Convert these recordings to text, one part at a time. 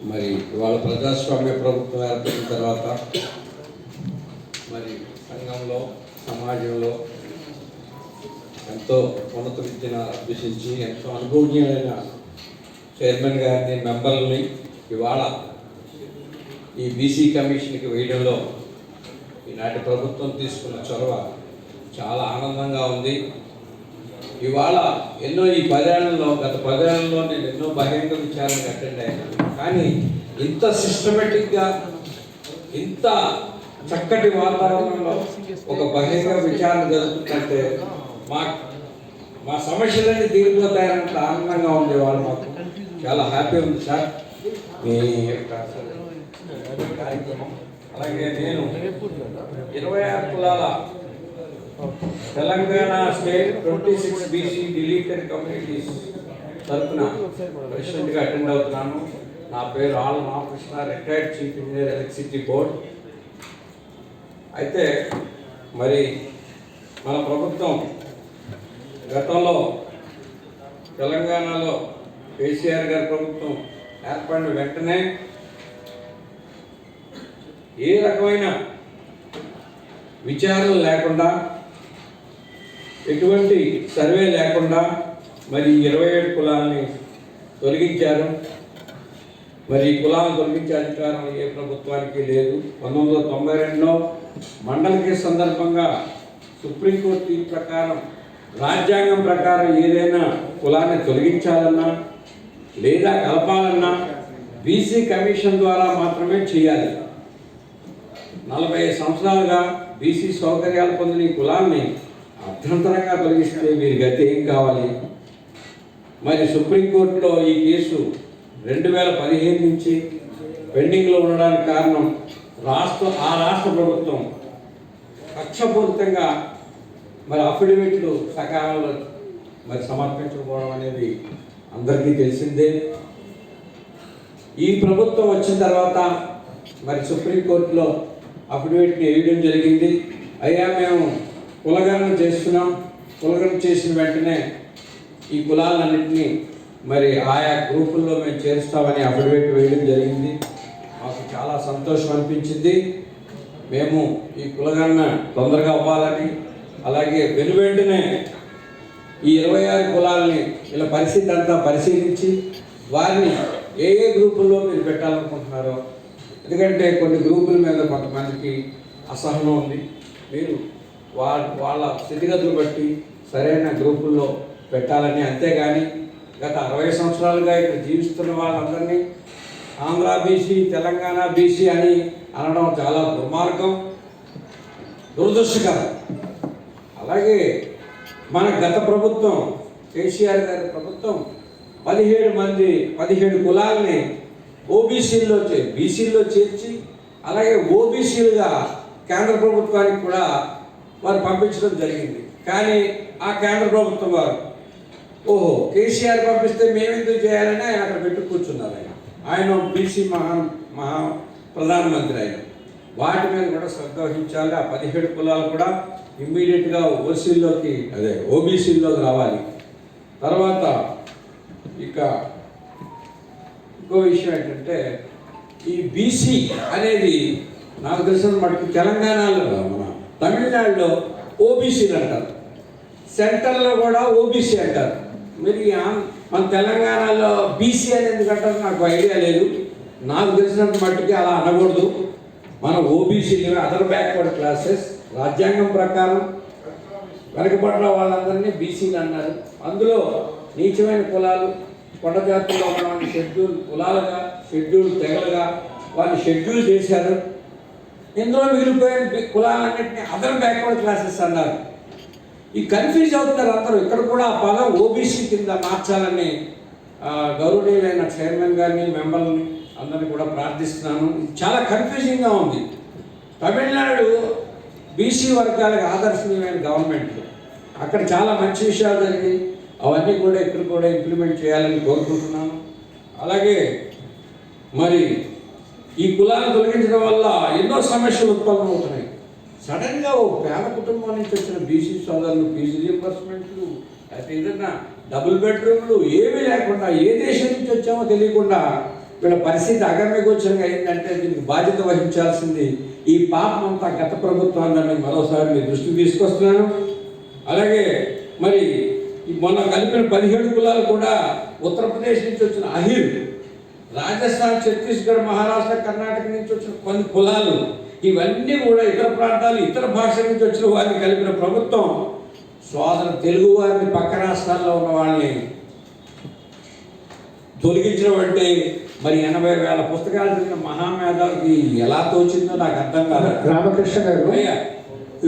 మరి ఇవాళ ప్రజాస్వామ్య ప్రభుత్వం ఏర్పడిన తర్వాత మరి సంఘంలో సమాజంలో ఎంతో ఉన్నత విద్యను అభ్యసించి ఎంతో అనుభవజ్ఞులైన చైర్మన్ గారిని మెంబర్లని ఇవాళ ఈ బీసీ కమిషన్కి వేయడంలో ఈనాటి ప్రభుత్వం తీసుకున్న చొరవ చాలా ఆనందంగా ఉంది. ఇవాళ ఎన్నో ఈ పదేళ్లలో గత పదేళ్లలో నేను ఎన్నో బహిరంగ విచారణకు అటెండ్ అయ్యాను. కానీ ఇంత సిస్టమేటిక్గా ఇంత చక్కటి వాతావరణంలో ఒక బహిరంగ విచారణ జరుగుతుందంటే మా సమస్యలన్నీ తీరిపోతాయన్నంత ఆనందంగా ఉంది. వాళ్ళు మాకు చాలా హ్యాపీ ఉంది సార్ మీ యొక్క కార్యక్రమం. అలాగే నేను 26 కులాల Telangana state 26 BC deleted communities తరఫున ప్రెసిడెంట్గా అటెండ్ అవుతున్నాను. నా పేరు all Ramakrishna, retired chief engineer electricity board. అయితే మరి మన ప్రభుత్వం గతంలో తెలంగాణలో కేసీఆర్ గారి ప్రభుత్వం ఏర్పడిన వెంటనే ఏ రకమైన విచారణ లేకుండా, ఎటువంటి సర్వే లేకుండా మరి 27 కులాలని తొలగించారు. మరి ఈ కులాలను తొలగించే అధికారం ఏ ప్రభుత్వానికి లేదు. 1992లో మండల కేసు సందర్భంగా సుప్రీంకోర్టు తీర్పు ప్రకారం రాజ్యాంగం ప్రకారం ఏదైనా కులాన్ని తొలగించాలన్నా లేదా కలపాలన్నా బీసీ కమిషన్ ద్వారా మాత్రమే చేయాలి. 40 సంవత్సరాలుగా బీసీ సౌకర్యాలు పొందిన ఈ కులాన్ని అర్థంతరంగా తొలగిస్తే వీరి గతి ఏం కావాలి? మరి సుప్రీంకోర్టులో ఈ కేసు 2015 నుంచి పెండింగ్లో ఉండడానికి కారణం ఆ రాష్ట్ర ప్రభుత్వం కక్షపూరితంగా మరి అఫిడవిట్లు సకాలంలో మరి సమర్పించకపోవడం అనేది అందరికీ తెలిసిందే. ఈ ప్రభుత్వం వచ్చిన తర్వాత మరి సుప్రీంకోర్టులో అఫిడవిట్ని వేయడం జరిగింది. అయ్యా మేము కులగణన చేస్తున్నాం, కులగణన చేసిన వెంటనే ఈ కులాలన్నింటినీ మరి ఆయా గ్రూపుల్లో మేము చేరుస్తామని అఫిడవిట్ వేయడం జరిగింది. మాకు చాలా సంతోషం అనిపించింది. మేము ఈ కులగణన తొందరగా అవ్వాలని, అలాగే వెనువెంటనే ఈ 26 కులాలని ఇలా పరిస్థితి అంతా పరిశీలించి వారిని ఏ గ్రూపుల్లో మీరు పెట్టాలనుకుంటున్నారో, ఎందుకంటే కొన్ని గ్రూపుల మీద కొంతమందికి అసహనం ఉంది, మీరు వాళ్ళ స్థితిగతులు బట్టి సరైన గ్రూపుల్లో పెట్టాలని. అంతేగాని గత 60 సంవత్సరాలుగా ఇక్కడ జీవిస్తున్న వాళ్ళందరినీ ఆంధ్ర బీసీ, తెలంగాణ బీసీ అని అనడం చాలా దుర్మార్గం, దురదృష్టకరం. అలాగే మన గత ప్రభుత్వం కేసీఆర్ గారి ప్రభుత్వం 17 కులాలని బీసీల్లో చేర్చి అలాగే ఓబీసీలుగా కేంద్ర ప్రభుత్వానికి కూడా వారు పంపించడం జరిగింది. కానీ ఆ కేంద్ర ప్రభుత్వం వారు కేసీఆర్ పంపిస్తే మేమెందుకు చేయాలని ఆయన అక్కడ పెట్టి కూర్చున్నారు. ఆయన బీసీ మహా ప్రధానమంత్రి. ఆయన వాటి మీద కూడా శ్రద్ధ వహించాలి. ఆ 17 కులాలు కూడా ఇమ్మీడియట్గా ఓబీసీల్లోకి రావాలి. తర్వాత ఇంకో విషయం ఏంటంటే ఈ బీసీ అనేది నాకు తెలిసిన మటుకు తెలంగాణలో, మన తమిళనాడులో ఓబీసీలు అంటారు, సెంటర్లో కూడా ఓబీసీ అంటారు. మరి మన తెలంగాణలో బీసీ అనేది ఎందుకంటారు నాకు ఐడియా లేదు. నాకు తెలిసినంత మట్టుకి అలా అనకూడదు. మన ఓబీసీలు అదర్ బ్యాక్వర్డ్ క్లాసెస్ రాజ్యాంగం ప్రకారం వెనకబడిన వాళ్ళందరినీ బీసీలు అన్నారు. అందులో నీచమైన కులాలు, కొండ జాతుల్లో ఉన్న వాళ్ళని షెడ్యూల్ కులాలుగా, షెడ్యూల్ తెగలుగా వాళ్ళని షెడ్యూల్ చేశారు. ఇందులో మిగిలిపోయిన కులాలన్నింటినీ అదర్ బ్యాక్వర్డ్ క్లాసెస్ అన్నారు. ఈ కన్ఫ్యూజ్ అవుతున్నారు అందరూ. ఇక్కడ కూడా ఆ పదం ఓబీసీ కింద మార్చాలని గౌరవనీయులైన చైర్మన్ గారిని, మెంబర్ని అందరినీ కూడా ప్రార్థిస్తున్నాను. చాలా కన్ఫ్యూజింగ్గా ఉంది. తమిళనాడు బీసీ వర్గాలకు ఆదర్శనీయమైన గవర్నమెంట్, అక్కడ చాలా మంచి విషయాలు జరిగాయి. అవన్నీ కూడా ఇక్కడ కూడా ఇంప్లిమెంట్ చేయాలని కోరుకుంటున్నాను. అలాగే మరి ఈ కులాలను తొలగించడం వల్ల ఎన్నో సమస్యలు ఉత్పన్నమవుతున్నాయి. సడన్గా ఓ పేద కుటుంబం నుంచి వచ్చిన బీసీ సోదరులు ఫీజు రీయింబర్స్మెంట్లు, అయితే ఏదన్నా డబుల్ బెడ్రూమ్లు ఏమీ లేకుండా, ఏ దేశం నుంచి వచ్చామో తెలియకుండా వీళ్ళ పరిస్థితి అగమ్యగోచరంగా అయిందంటే దీనికి బాధ్యత వహించాల్సింది ఈ పాపం అంతా గత ప్రభుత్వాన్ని మరోసారి మీ దృష్టికి తీసుకొస్తున్నాను. అలాగే మరి మొన్న కలిపిన 17 కులాలు కూడా ఉత్తరప్రదేశ్ నుంచి వచ్చిన అహిర్, రాజస్థాన్, ఛత్తీస్గఢ్, మహారాష్ట్ర, కర్ణాటక నుంచి వచ్చిన కొన్ని కులాలు, ఇవన్నీ కూడా ఇతర ప్రాంతాలు, ఇతర భాషల నుంచి వచ్చిన వారిని కలిపిన ప్రభుత్వం సోదర తెలుగు వారిని పక్క రాష్ట్రాల్లో ఉన్న వాళ్ళని తొలగించడం అంటే మరి 80,000 పుస్తకాలు చదివిన మహామేధావికి ఎలా తోచిందో నాకు అర్థం కాదు. రామకృష్ణ గారు,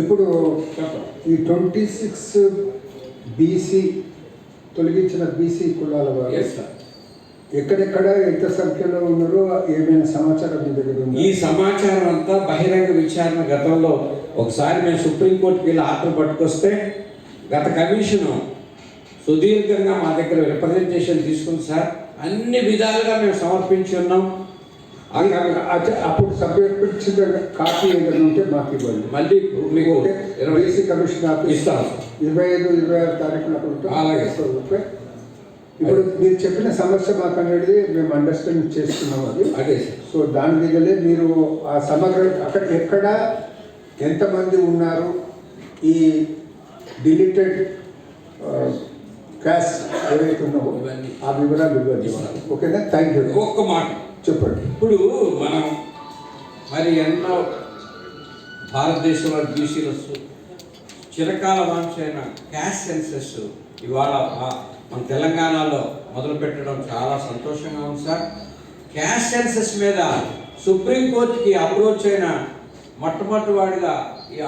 ఇప్పుడు ఈ 26 BC తొలగించిన BC కులాల వారు ఎక్కడెక్కడ ఎంత సంఖ్యలో ఉన్నారో ఏమైనా సమాచారం మీ దగ్గర ఉంది? ఈ సమాచారం అంతా బహిరంగ విచారణ గతంలో ఒకసారి మేము సుప్రీంకోర్టుకి వెళ్ళి ఆర్డర్ పట్టుకొస్తే గత కమిషను సుదీర్ఘంగా మా దగ్గర రిప్రజెంటేషన్ తీసుకుంది సార్. అన్ని విధాలుగా మేము సమర్పించి ఉన్నాం. అప్పుడు సమర్పించిన కాపీ ఏదైనా ఉంటే మాకు ఇవ్వండి. మళ్ళీ మీకు BC కమిషన్ ఆఫీస్ ఇస్తాం. 25-26 తారీఖున. అలాగే. ఇప్పుడు మీరు చెప్పిన సమస్య మాకు అనేది మేము అండర్స్టాండ్ చేసుకున్నాం అది. అదే. సో దాని మీదలే మీరు ఆ సమగ్ర అక్కడ ఎక్కడ ఎంతమంది ఉన్నారు ఈ డిలీటెడ్ క్యాష్ ఏవైతే ఉన్నావో ఆ వివరాలు ఇవ్వండి. ఓకేనా? Thank you. ఒక్క మాట చెప్పండి. ఇప్పుడు మనం మరి ఎన్నో భారతదేశంలో బీసీలు చిరకాల వాంఛైన క్యాష్ సెన్సెస్ ఇవాళ మన తెలంగాణలో మొదలు పెట్టడం చాలా సంతోషంగా ఉంది సార్. క్యాష్ సెన్సెస్ మీద సుప్రీంకోర్టుకి అప్రోచ్ అయిన మొట్టమొదటి వాడిగా ఈ